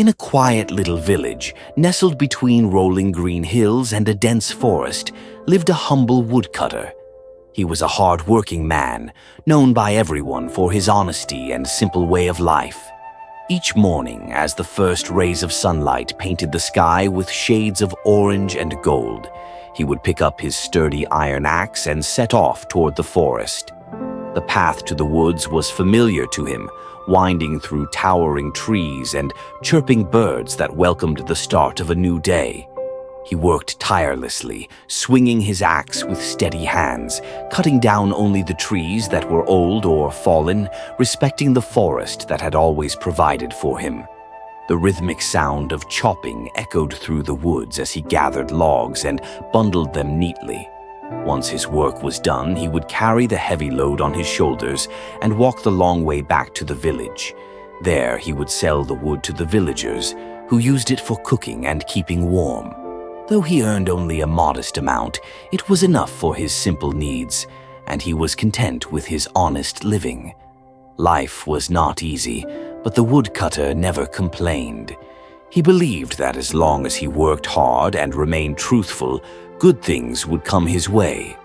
In a quiet little village, nestled between rolling green hills and a dense forest, lived a humble woodcutter. He was a hardworking man, known by everyone for his honesty and simple way of life. Each morning, as the first rays of sunlight painted the sky with shades of orange and gold, he would pick up his sturdy iron axe and set off toward the forest. The path to the woods was familiar to him, winding through towering trees and chirping birds that welcomed the start of a new day. He worked tirelessly, swinging his axe with steady hands, cutting down only the trees that were old or fallen, respecting the forest that had always provided for him. The rhythmic sound of chopping echoed through the woods as he gathered logs and bundled them neatly. Once his work was done, he would carry the heavy load on his shoulders and walk the long way back to the village. There he would sell the wood to the villagers, who used it for cooking and keeping warm. Though he earned only a modest amount, it was enough for his simple needs, and he was content with his honest living. Life was not easy, but the woodcutter never complained. He believed that as long as he worked hard and remained truthful, good things would come his way.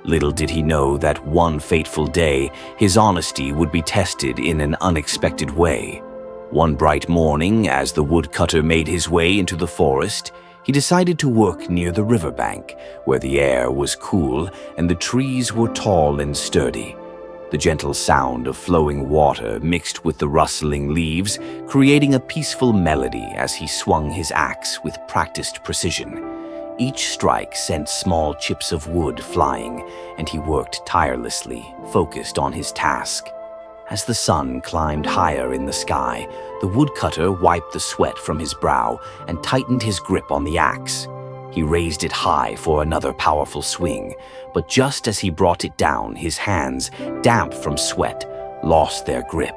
Little did he know that one fateful day, his honesty would be tested in an unexpected way. One bright morning, as the woodcutter made his way into the forest, he decided to work near the riverbank, where the air was cool and the trees were tall and sturdy. The gentle sound of flowing water mixed with the rustling leaves, creating a peaceful melody as he swung his axe with practiced precision. Each strike sent small chips of wood flying, and he worked tirelessly, focused on his task. As the sun climbed higher in the sky, the woodcutter wiped the sweat from his brow and tightened his grip on the axe. He raised it high for another powerful swing, but just as he brought it down, his hands, damp from sweat, lost their grip.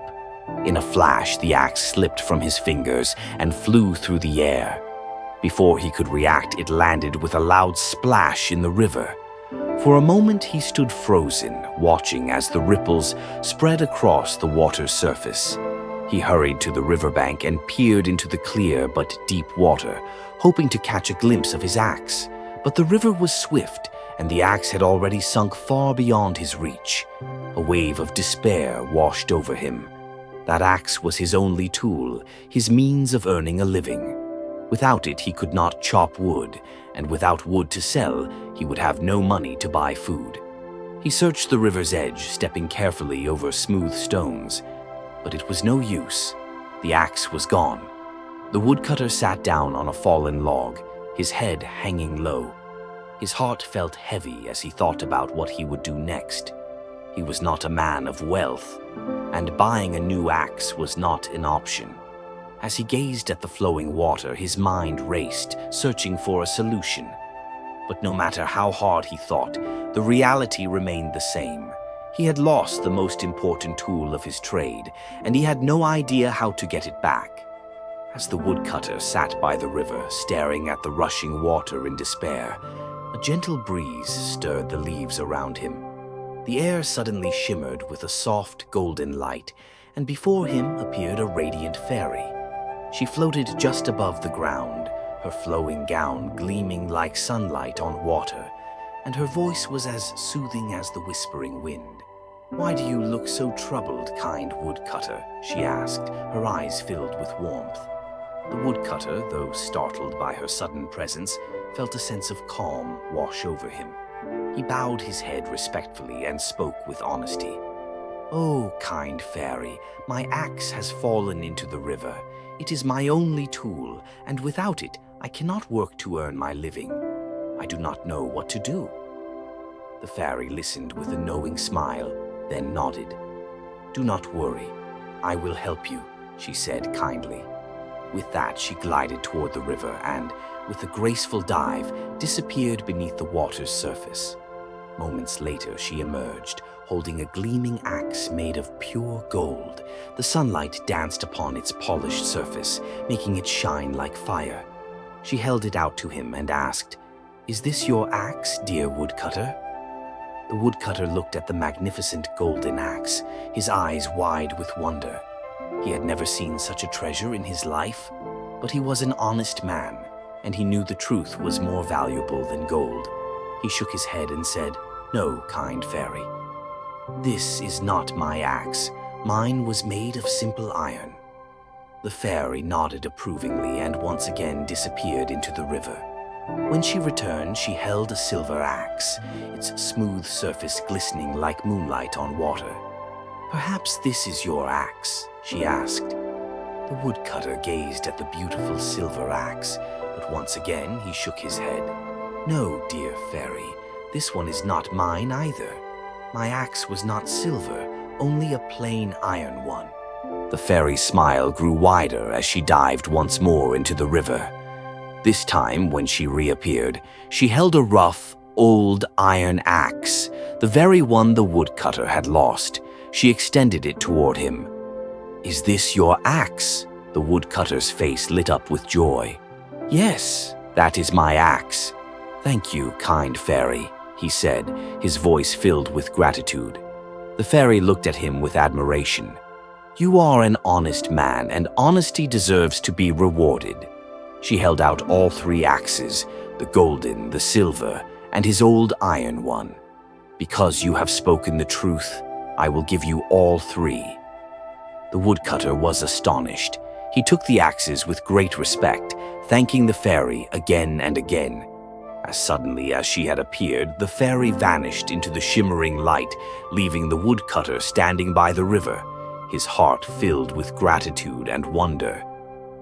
In a flash, the axe slipped from his fingers and flew through the air. Before he could react, it landed with a loud splash in the river. For a moment, he stood frozen, watching as the ripples spread across the water's surface. He hurried to the riverbank and peered into the clear but deep water, hoping to catch a glimpse of his axe. But the river was swift, and the axe had already sunk far beyond his reach. A wave of despair washed over him. That axe was his only tool, his means of earning a living. Without it, he could not chop wood, and without wood to sell, he would have no money to buy food. He searched the river's edge, stepping carefully over smooth stones. But it was no use. The axe was gone. The woodcutter sat down on a fallen log, his head hanging low. His heart felt heavy as he thought about what he would do next. He was not a man of wealth, and buying a new axe was not an option. As he gazed at the flowing water, his mind raced, searching for a solution. But no matter how hard he thought, the reality remained the same. He had lost the most important tool of his trade, and he had no idea how to get it back. As the woodcutter sat by the river, staring at the rushing water in despair, a gentle breeze stirred the leaves around him. The air suddenly shimmered with a soft golden light, and before him appeared a radiant fairy. She floated just above the ground, her flowing gown gleaming like sunlight on water, and her voice was as soothing as the whispering wind. "Why do you look so troubled, kind woodcutter?" she asked, her eyes filled with warmth. The woodcutter, though startled by her sudden presence, felt a sense of calm wash over him. He bowed his head respectfully and spoke with honesty. "Oh, kind fairy, my axe has fallen into the river. It is my only tool, and without it, I cannot work to earn my living. I do not know what to do." The fairy listened with a knowing smile, then nodded. "Do not worry. I will help you," she said kindly. With that, she glided toward the river and, with a graceful dive, disappeared beneath the water's surface. Moments later, she emerged, holding a gleaming axe made of pure gold. The sunlight danced upon its polished surface, making it shine like fire. She held it out to him and asked, "Is this your axe, dear woodcutter?" The woodcutter looked at the magnificent golden axe, his eyes wide with wonder. He had never seen such a treasure in his life. But he was an honest man, and he knew the truth was more valuable than gold. He shook his head and said, "No, kind fairy. This is not my axe. Mine was made of simple iron." The fairy nodded approvingly and once again disappeared into the river. When she returned, she held a silver axe, its smooth surface glistening like moonlight on water. "Perhaps this is your axe?" she asked. The woodcutter gazed at the beautiful silver axe, but once again he shook his head. "No, dear fairy, this one is not mine either. My axe was not silver, only a plain iron one." The fairy's smile grew wider as she dived once more into the river. This time, when she reappeared, she held a rough, old iron axe, the very one the woodcutter had lost. She extended it toward him. "Is this your axe?" The woodcutter's face lit up with joy. "Yes, that is my axe." "Thank you, kind fairy," he said, his voice filled with gratitude. The fairy looked at him with admiration. "You are an honest man, and honesty deserves to be rewarded." She held out all three axes, the golden, the silver, and his old iron one. "Because you have spoken the truth, I will give you all three." The woodcutter was astonished. He took the axes with great respect, thanking the fairy again and again. As suddenly as she had appeared, the fairy vanished into the shimmering light, leaving the woodcutter standing by the river, his heart filled with gratitude and wonder.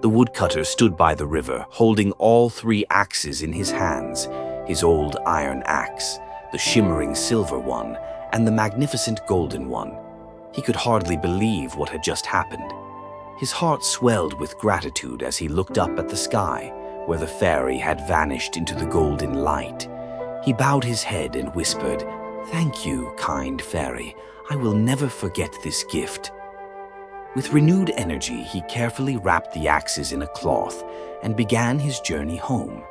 The woodcutter stood by the river, holding all three axes in his hands, his old iron axe, the shimmering silver one, and the magnificent golden one. He could hardly believe what had just happened. His heart swelled with gratitude as he looked up at the sky, where the fairy had vanished into the golden light. He bowed his head and whispered, "Thank you, kind fairy. I will never forget this gift." With renewed energy, he carefully wrapped the axes in a cloth and began his journey home.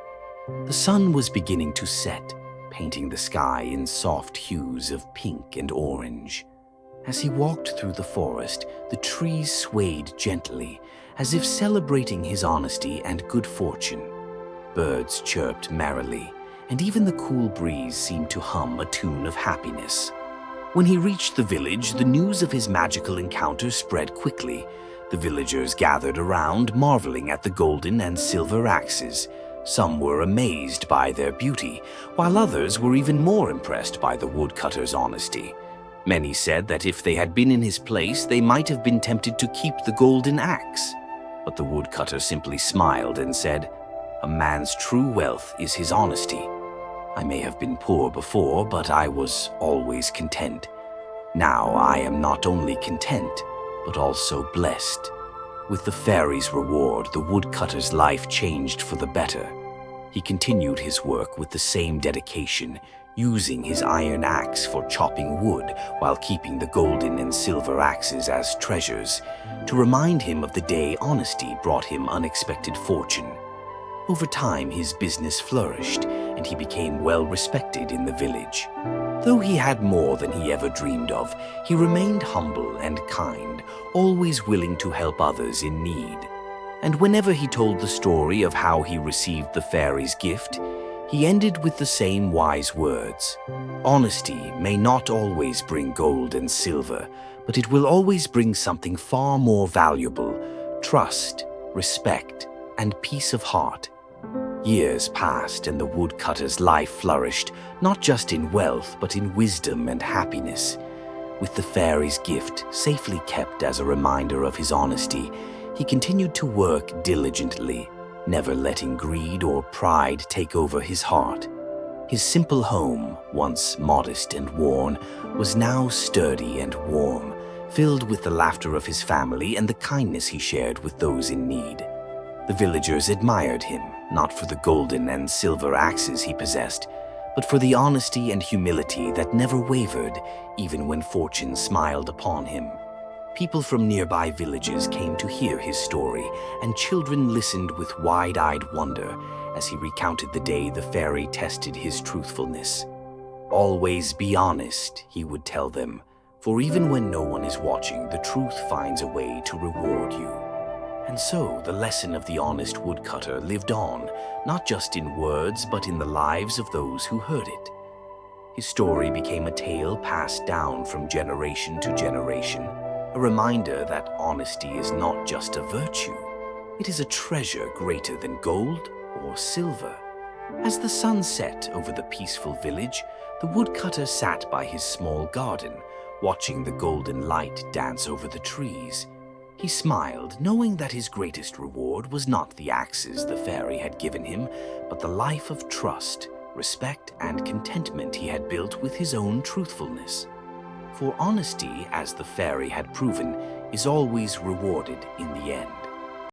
The sun was beginning to set, painting the sky in soft hues of pink and orange. As he walked through the forest, the trees swayed gently, as if celebrating his honesty and good fortune. Birds chirped merrily, and even the cool breeze seemed to hum a tune of happiness. When he reached the village, the news of his magical encounter spread quickly. The villagers gathered around, marveling at the golden and silver axes. Some were amazed by their beauty, while others were even more impressed by the woodcutter's honesty. Many said that if they had been in his place, they might have been tempted to keep the golden axe. But the woodcutter simply smiled and said, "A man's true wealth is his honesty. I may have been poor before, but I was always content. Now I am not only content, but also blessed." With the fairy's reward, the woodcutter's life changed for the better. He continued his work with the same dedication, using his iron axe for chopping wood while keeping the golden and silver axes as treasures, to remind him of the day honesty brought him unexpected fortune. Over time, his business flourished, and he became well respected in the village. Though he had more than he ever dreamed of, he remained humble and kind, always willing to help others in need. And whenever he told the story of how he received the fairy's gift, he ended with the same wise words: "Honesty may not always bring gold and silver, but it will always bring something far more valuable: trust, respect, and peace of heart." Years passed, and the woodcutter's life flourished, not just in wealth, but in wisdom and happiness. With the fairy's gift safely kept as a reminder of his honesty, he continued to work diligently, never letting greed or pride take over his heart. His simple home, once modest and worn, was now sturdy and warm, filled with the laughter of his family and the kindness he shared with those in need. The villagers admired him, not for the golden and silver axes he possessed, but for the honesty and humility that never wavered, even when fortune smiled upon him. People from nearby villages came to hear his story, and children listened with wide-eyed wonder as he recounted the day the fairy tested his truthfulness. "Always be honest," he would tell them, "for even when no one is watching, the truth finds a way to reward you." And so the lesson of the honest woodcutter lived on, not just in words, but in the lives of those who heard it. His story became a tale passed down from generation to generation, a reminder that honesty is not just a virtue, it is a treasure greater than gold or silver. As the sun set over the peaceful village, the woodcutter sat by his small garden, watching the golden light dance over the trees. He smiled, knowing that his greatest reward was not the axes the fairy had given him, but the life of trust, respect, and contentment he had built with his own truthfulness. For honesty, as the fairy had proven, is always rewarded in the end.